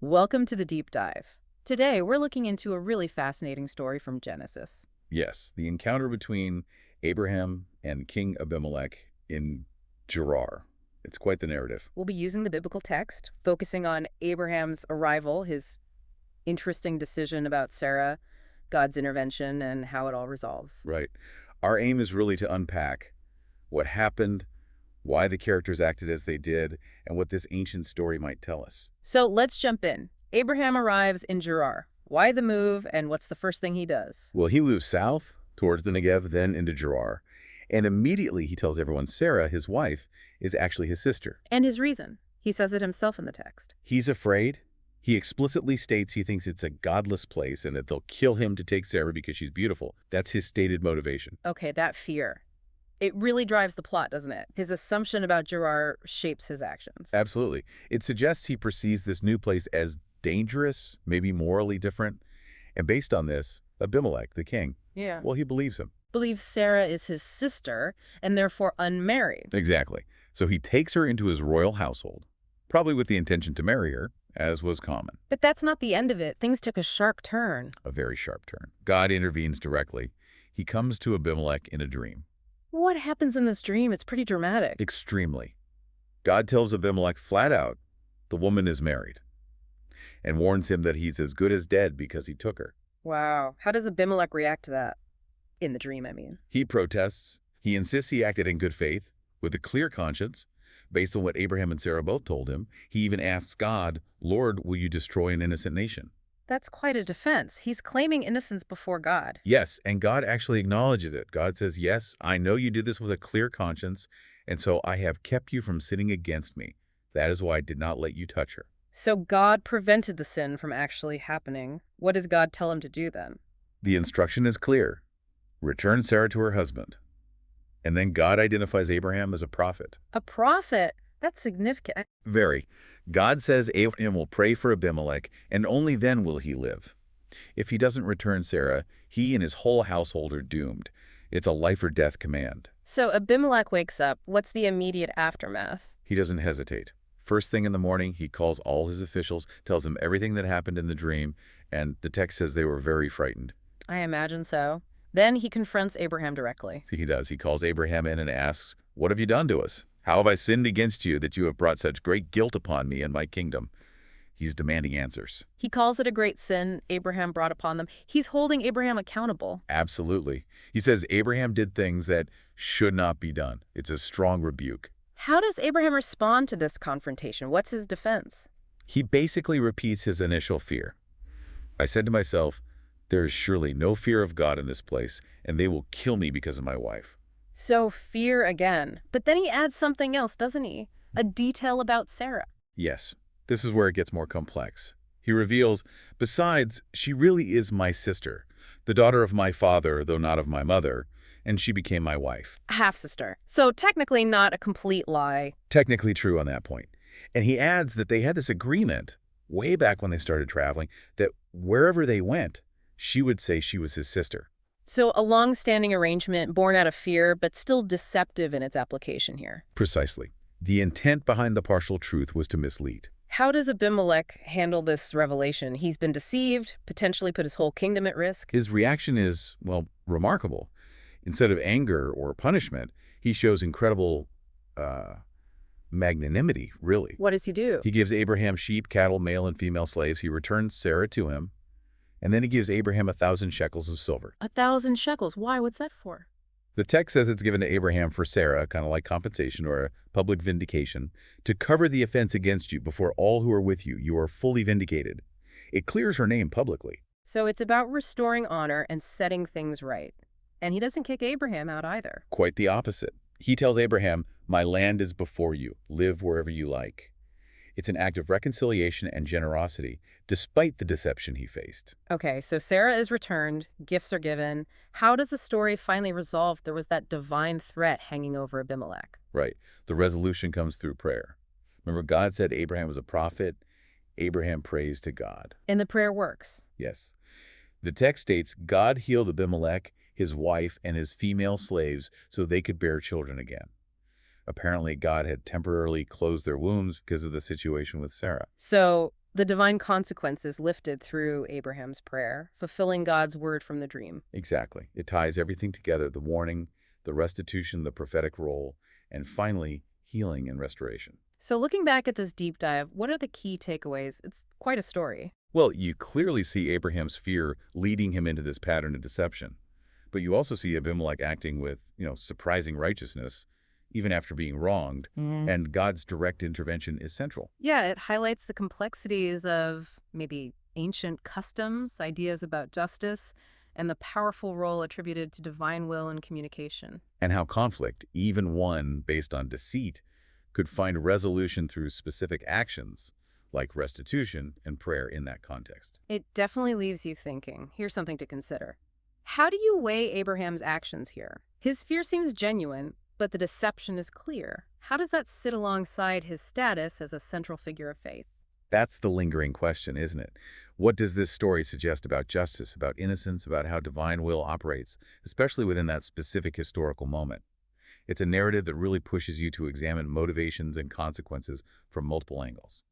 Welcome to the deep dive. Today, we're looking into a really fascinating story from Genesis. Yes, the encounter between Abraham and King Abimelek in Gerar. It's quite the narrative. We'll be using the biblical text, focusing on Abraham's arrival, his interesting decision about Sarah, God's intervention, and how it all resolves. Right. Our aim is really to unpack what happened, why the characters acted as they did, and what this ancient story might tell us. So let's jump in. Abraham arrives in Gerar. Why the move, and what's the first thing he does? Well, he moves south towards the Negev, then into Gerar, and immediately he tells everyone Sarah, his wife, is actually his sister. And his reason. He says it himself in the text. He's afraid. He explicitly states he thinks it's a godless place and that they'll kill him to take Sarah because she's beautiful. That's his stated motivation. Okay, that fear. It really drives the plot, doesn't it? His assumption about Gerar shapes his actions. Absolutely. It suggests he perceives this new place as dangerous, maybe morally different. And based on this, Abimelek, the king, Yeah. well, he believes him. Believes Sarah is his sister and therefore unmarried. Exactly. So he takes her into his royal household, probably with the intention to marry her, as was common. But that's not the end of it. Things took a sharp turn. A very sharp turn. God intervenes directly. He comes to Abimelek in a dream. What happens in this dream? It's pretty dramatic. Extremely. God tells Abimelek flat out the woman is married and warns him that he's as good as dead because he took her. Wow. How does Abimelech react to that? In the dream, I mean. He protests. He insists he acted in good faith, with a clear conscience, based on what Abraham and Sarah both told him. He even asks God, Lord, will you destroy an innocent nation? That's quite a defense. He's claiming innocence before God. Yes, and God actually acknowledges it. God says, yes, I know you did this with a clear conscience, and so I have kept you from sinning against me. That is why I did not let you touch her. So God prevented the sin from actually happening. What does God tell him to do then? The instruction is clear. Return Sarah to her husband. And then God identifies Abraham as a prophet. A prophet? That's significant. Very. God says Abraham will pray for Abimelech, and only then will he live. If he doesn't return Sarah, he and his whole household are doomed. It's a life or death command. So Abimelech wakes up. What's the immediate aftermath? He doesn't hesitate. First thing in the morning, he calls all his officials, tells them everything that happened in the dream, and the text says they were very frightened. I imagine so. Then he confronts Abraham directly. He does. He calls Abraham in and asks, what have you done to us? How have I sinned against you that you have brought such great guilt upon me and my kingdom? He's demanding answers. He calls it a great sin Abraham brought upon them. He's holding Abraham accountable. Absolutely. He says Abraham did things that should not be done. It's a strong rebuke. How does Abraham respond to this confrontation? What's his defense? He basically repeats his initial fear. I said to myself, there is surely no fear of God in this place, and they will kill me because of my wife. So fear again. But then he adds something else, doesn't he? A detail about Sarah. Yes, this is where it gets more complex. He reveals, besides, she really is my sister, the daughter of my father, though not of my mother, and she became my wife. A half-sister. So technically not a complete lie. Technically true on that point. And he adds that they had this agreement way back when they started traveling that wherever they went, she would say she was his sister. So a long-standing arrangement born out of fear, but still deceptive in its application here. Precisely. The intent behind the partial truth was to mislead. How does Abimelech handle this revelation? He's been deceived, potentially put his whole kingdom at risk. His reaction is, well, remarkable. Instead of anger or punishment, he shows incredible magnanimity, really. What does he do? He gives Abraham sheep, cattle, male and female slaves. He returns Sarah to him. And then he gives Abraham 1,000 shekels of silver. 1,000 shekels. Why? What's that for? The text says it's given to Abraham for Sarah, kind of like compensation or a public vindication, to cover the offense against you before all who are with you. You are fully vindicated. It clears her name publicly. So it's about restoring honor and setting things right. And he doesn't kick Abraham out either. Quite the opposite. He tells Abraham, my land is before you. Live wherever you like. It's an act of reconciliation and generosity, despite the deception he faced. Okay, so Sarah is returned, gifts are given. How does the story finally resolve? There was that divine threat hanging over Abimelech. Right. The resolution comes through prayer. Remember, God said Abraham was a prophet. Abraham prays to God. And the prayer works. Yes. The text states, God healed Abimelech, his wife, and his female slaves so they could bear children again. Apparently, God had temporarily closed their wombs because of the situation with Sarah. So The divine consequences lifted through Abraham's prayer, fulfilling God's word from the dream. Exactly. It ties everything together, the warning, the restitution, the prophetic role, and finally, healing and restoration. So looking back at this deep dive, what are the key takeaways? It's quite a story. Well, you clearly see Abraham's fear leading him into this pattern of deception. But you also see Abimelek acting with, surprising righteousness, even after being wronged, and God's direct intervention is central. Yeah, it highlights the complexities of maybe ancient customs, ideas about justice, and the powerful role attributed to divine will and communication. And how conflict, even one based on deceit, could find resolution through specific actions, like restitution and prayer in that context. It definitely leaves you thinking. Here's something to consider. How do you weigh Abraham's actions here? His fear seems genuine, but the deception is clear. How does that sit alongside his status as a central figure of faith? That's the lingering question, isn't it? What does this story suggest about justice, about innocence, about how divine will operates, especially within that specific historical moment? It's a narrative that really pushes you to examine motivations and consequences from multiple angles.